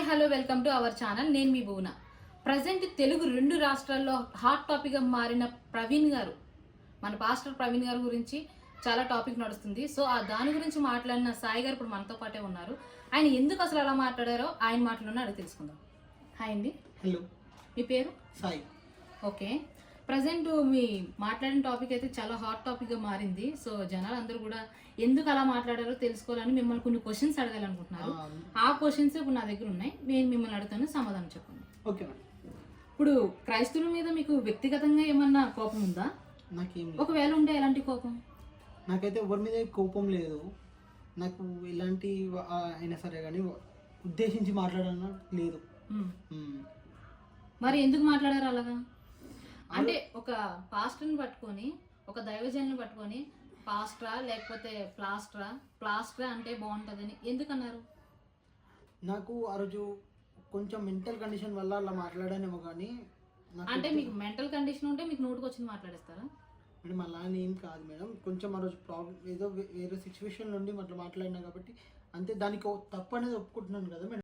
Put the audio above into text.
Hello welcome to our channel. నేను మీ భువన. Present Telugu 2 రాష్ట్రాల్లో hot టాపిక్గా మారిన ప్రవీణ్ గారు, మన పాస్టర్ ప్రవీణ్ గారు గురించి చాలా టాపిక్ నడుస్తుంది. సో దాని గురించి మాట్లాడిన సాయి గారు ఇప్పుడు మనతో పాటే ఉన్నారు. ఆయన ఎందుకు అసలు అలా మాట్లాడారో ఆయన మాటలోనే అడిగి తెలుసుకుందాం. హాయ్ అండి. హలో. మీ పేరు? సాయి. ఓకే. ప్రజెంట్ మీ మాట్లాడిన టాపిక్ అయితే చాలా హాట్ టాపిక్గా మారింది. సో జనాలు అందరూ కూడా ఎందుకు అలా మాట్లాడారో తెలుసుకోవాలని మిమ్మల్ని కొన్ని క్వశ్చన్స్ అడగాలనుకుంటున్నారు. ఆ క్వశ్చన్స్ ఇప్పుడు నా దగ్గర ఉన్నాయి. నేను మిమ్మల్ని అడుగుతాను, సమాధానం చెప్పండి. ఓకే. ఇప్పుడు క్రైస్తవుల మీద మీకు వ్యక్తిగతంగా ఏమన్నా కోపం ఉందా? నాకేం, ఒకవేళ ఉంటే ఎలాంటి కోపం? నాకైతే ఎవరి మీద కోపం లేదు. నాకు ఎలాంటి అయినా సరే కానీ ఉద్దేశించి మాట్లాడాలన్నా లేదు. మరి ఎందుకు మాట్లాడారు అలాగా? అంటే ఒక పాస్టర్ని పట్టుకొని, ఒక దైవజన్ని పట్టుకొని పాస్టరా లేకపోతే ప్లాస్టరా అంటే బాగుంటుందని ఎందుకన్నారు? నాకు ఆ రోజు కొంచెం మెంటల్ కండిషన్ వల్ల అలా మాట్లాడానేమో కానీ. అంటే మీకు మెంటల్ కండిషన్ ఉంటే మీకు నోటుకు వచ్చింది మాట్లాడేస్తారా మేడం? అలా ఏం కాదు మేడం, కొంచెం ఆ రోజు ప్రాబ్లం ఏదో వేరే సిచ్యువేషన్ నుండి అట్లా మాట్లాడినా కాబట్టి అంతే. దానికి తప్పు అనేది ఒప్పుకుంటున్నాను కదా మేడం.